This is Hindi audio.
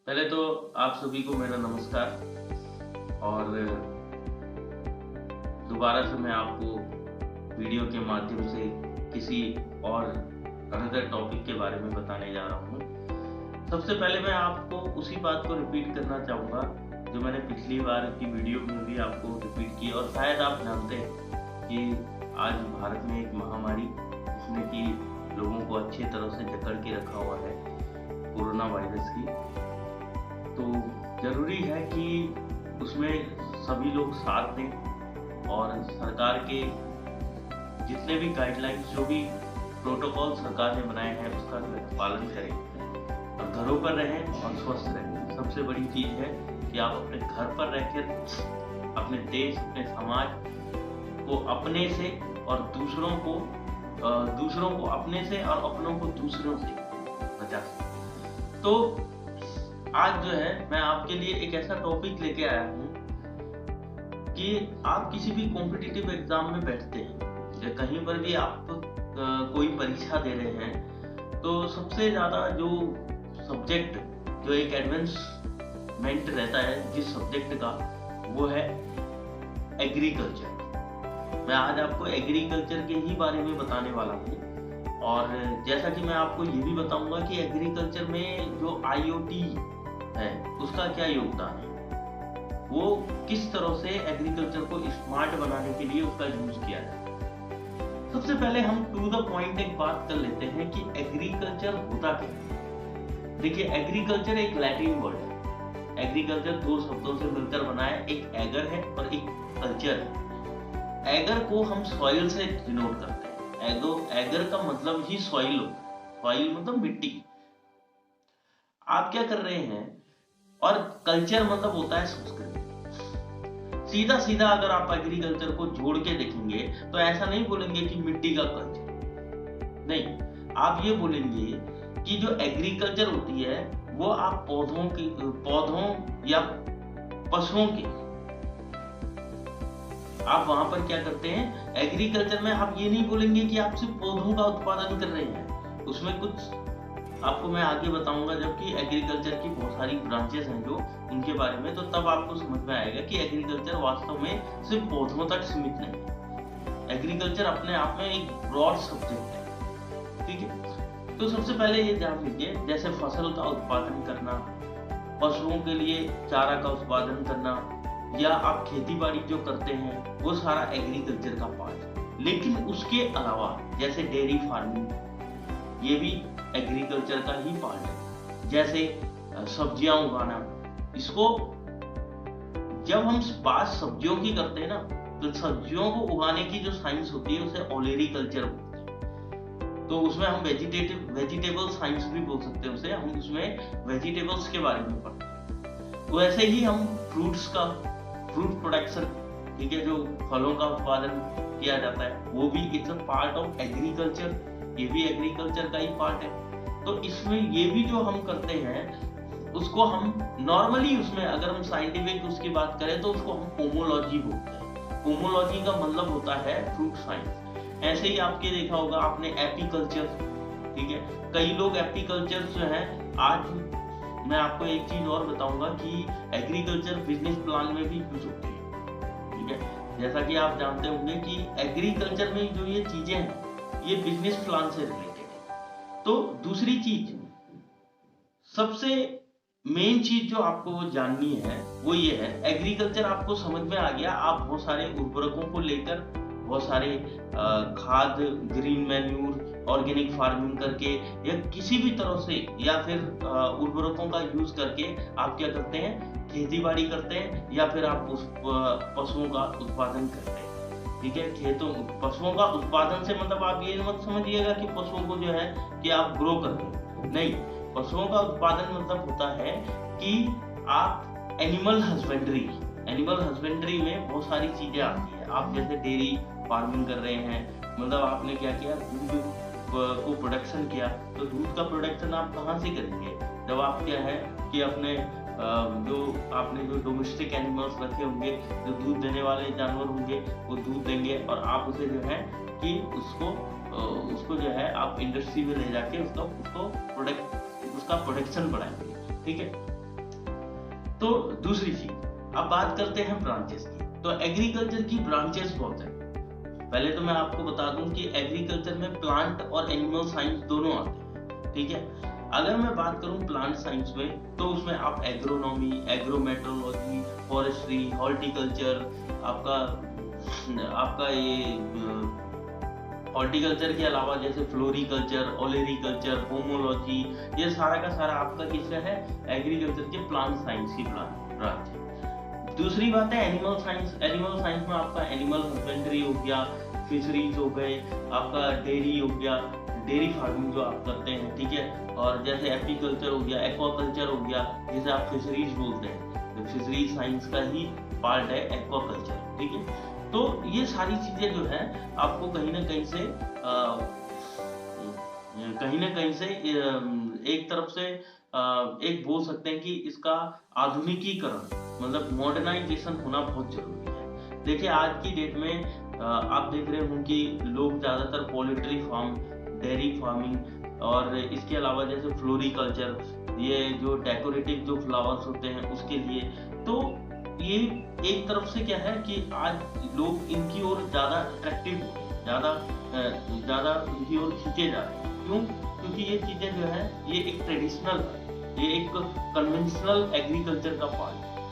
पहले तो आप सभी को मेरा नमस्कार। और दोबारा से मैं आपको वीडियो के माध्यम से किसी और अनदर टॉपिक के बारे में बताने जा रहा हूँ। सबसे पहले मैं आपको उसी बात को रिपीट करना चाहूँगा जो मैंने पिछली बार की वीडियो में भी आपको रिपीट की, और शायद आप जानते हैं कि आज भारत में एक महामारी जिसने कि लोगों को अच्छी तरह से जकड़ के रखा हुआ है, कोरोना वायरस की। तो ज़रूरी है कि उसमें सभी लोग साथ दें और सरकार के जितने भी गाइडलाइंस, जो भी प्रोटोकॉल सरकार ने बनाए हैं उसका पालन करें और घरों पर रहें और स्वस्थ रहें। सबसे बड़ी चीज़ है कि आप अपने घर पर रहकर अपने देश, अपने समाज को अपने से और दूसरों को अपने से और अपनों को दूसरों से बचा सकें। तो आज जो है मैं आपके लिए एक ऐसा टॉपिक लेके आया हूँ कि आप किसी भी कॉम्पिटिटिव एग्जाम में बैठते हैं या कहीं पर भी आप कोई परीक्षा दे रहे हैं, तो सबसे ज़्यादा जो सब्जेक्ट, जो एक एडवांसमेंट रहता है जिस सब्जेक्ट का, वो है एग्रीकल्चर। मैं आज आपको एग्रीकल्चर के ही बारे में बताने वाला हूँ। और जैसा कि मैं आपको ये भी बताऊंगा कि एग्रीकल्चर में जो IoT है उसका क्या योगदान है, वो किस तरह से एग्रीकल्चर को स्मार्ट बनाने के लिए उसका यूज किया जाए। सबसे पहले हम टू द पॉइंट एक बात कर लेते हैं कि एग्रीकल्चर होता क्या है। देखिए, एग्रीकल्चर एक लैटिन वर्ड है। एग्रीकल्चर दो शब्दों से मिलकर बना है, एक एगर है और एक कल्चर है। एगर को हम सॉइल से डिनोट करते हैं। एगर का मतलब ही सॉइल होता है। सॉइल मतलब मिट्टी। आप क्या कर रहे हैं, और कल्चर मतलब होता है संस्कृति। सीधा सीधा अगर आप एग्रीकल्चर को जोड़ के देखेंगे तो ऐसा नहीं बोलेंगे कि मिट्टी का कल्चर, नहीं, आप ये बोलेंगे कि जो एग्रीकल्चर होती है वो आप पौधों या पशुओं के, आप वहां पर क्या करते हैं एग्रीकल्चर में। आप ये नहीं बोलेंगे कि आप सिर्फ पौधों का उत्पादन कर रहे हैं, उसमें कुछ आपको मैं आगे बताऊंगा जबकि एग्रीकल्चर की बहुत सारी ब्रांचेस हैं जो उनके बारे में, तो तब आपको समझ में आएगा कि एग्रीकल्चर वास्तव में सिर्फ पौधों तक सीमित नहीं है। एग्रीकल्चर अपने आप में एक ब्रॉड सब्जेक्ट है, ठीक है। तो सबसे पहले ये जान लीजिए, जैसे फसल का उत्पादन करना, पशुओं के लिए चारा का उत्पादन करना, या आप खेती बाड़ी जो करते हैं, वो सारा एग्रीकल्चर का पार्ट है। लेकिन उसके अलावा जैसे डेयरी फार्मिंग, ये भी एग्रीकल्चर का ही पार्ट है। जैसे सब्जियां उगाना, इसको जब हम बात सब्जियों की करते हैं ना, तो सब्जियों को उगाने की जो साइंस होती है उसे ओलेरीकल्चर बोलते हैं। तो उसमें हम वेजिटेबल साइंस भी बोल सकते हैं उसे। हम उसमें वेजिटेबल्स के बारे में पढ़ते हैं। वैसे ही हम फ्रूट प्रोडक्शन, ठीक है, जो फलों का उत्पादन किया जाता है, वो भी it's a part of agriculture. ये भी एग्रीकल्चर का ही पार्ट है। तो इसमें ये भी जो हम करते हैं उसको हम नॉर्मली, उसमें अगर हम साइंटिफिक उसकी बात करें तो उसको हम पोमोलॉजी बोलते हैं। पोमोलॉजी का मतलब होता है फ्रूट साइंस। ऐसे ही आपके देखा होगा आपने एपीकल्चर, ठीक है। कई लोग एपीकल्चर जो है, आज मैं आपको एक चीज और बताऊंगा कि एग्रीकल्चर बिजनेस प्लान में भी यूज होती है, ठीक है। जैसा कि आप जानते होंगे कि एग्रीकल्चर में जो ये चीजें हैं ये बिजनेस प्लान से रिलेटेड है। तो दूसरी चीज, सबसे मेन चीज जो आपको जाननी है वो ये है, एग्रीकल्चर आपको समझ में आ गया। आप बहुत सारे उर्वरकों को लेकर, बहुत सारे खाद, ग्रीन मैन्यूर, ऑर्गेनिक फार्मिंग करके या किसी भी तरह से, या फिर उर्वरकों का यूज करके आप क्या करते हैं, खेती बाड़ी करते हैं, या फिर आप उस पशुओं का उत्पादन करते हैं, ठीक है। पशुओं का उत्पादन से मतलब आप ये मत समझिएगा कि पशुओं को जो है कि आप ग्रो कर रहे, नहीं। पशुओं का उत्पादन मतलब होता है कि आप एनिमल हस्बेंड्री में बहुत सारी चीजें आती है। आप जैसे डेयरी फार्मिंग कर रहे हैं, मतलब आपने क्या किया, दूध को प्रोडक्शन किया। तो दूध का प्रोडक्शन आप कहाँ से करेंगे, जब आप क्या है कि अपने जो आपने जो डोमेस्टिक एनिमल्स रखे होंगे, जो दूध देने वाले जानवर होंगे, वो दूध देंगे और आप उसे जो है कि उसको जो है आप इंडस्ट्री में ले जाके उसका प्रोडक्शन बढ़ाएंगे, ठीक है। तो दूसरी चीज, अब बात करते हैं ब्रांचेस की। तो एग्रीकल्चर की ब्रांचेस बहुत है। पहले तो मैं आपको बता दूं कि एग्रीकल्चर में प्लांट और एनिमल साइंस दोनों आते हैं, ठीक है। अगर मैं बात करूं प्लांट साइंस में, तो उसमें आप एग्रोनॉमी, एग्रोमेट्रोलॉजी, फॉरेस्ट्री, हॉर्टिकल्चर, आपका ये हॉर्टिकल्चर के अलावा जैसे फ्लोरिकल्चर, ओलेरिकल्चर, पोमोलॉजी, ये सारा का सारा आपका किसका है, एग्रीकल्चर के प्लांट साइंस की ब्रांच है। दूसरी बात है एनिमल साइंस। एनिमल साइंस में आपका एनिमल हस्बेंड्री हो गया, फिशरीज हो गए, आपका डेयरी हो गया, डेयरी फार्मिंग जो आप करते हैं, ठीक है। और जैसे एपीकल्चर हो गया, एक्वाकल्चर हो गया, जैसे आप फिशरीज बोलते हैं, तो फिशरीज साइंस का ही पार्ट है एक्वाकल्चर, ठीक है। तो ये सारी चीजें जो है आपको कहीं ना कहीं से एक तरफ से एक बोल सकते हैं कि इसका आधुनिकीकरण, मतलब मॉडर्नाइजेशन होना बहुत जरूरी है। देखिए आज की डेट में आप देख रहे हों कि लोग ज्यादातर पोल्ट्री फार्म, डेयरी फार्मिंग और इसके अलावा जैसे फ्लोरिकल्चर, ये जो डेकोरेटिव जो फ्लावर्स होते हैं उसके लिए, तो ये एक तरफ से क्या है कि आज लोग इनकी ओर ज्यादा अट्रैक्टिव, ज्यादा इनकी ओर खींचे जा रहे हैं। क्यों? क्योंकि ये चीजें जो है ये एक ट्रेडिशनल है, ये एक कन्वेंशनल एग्रीकल्चर का पार्ट है।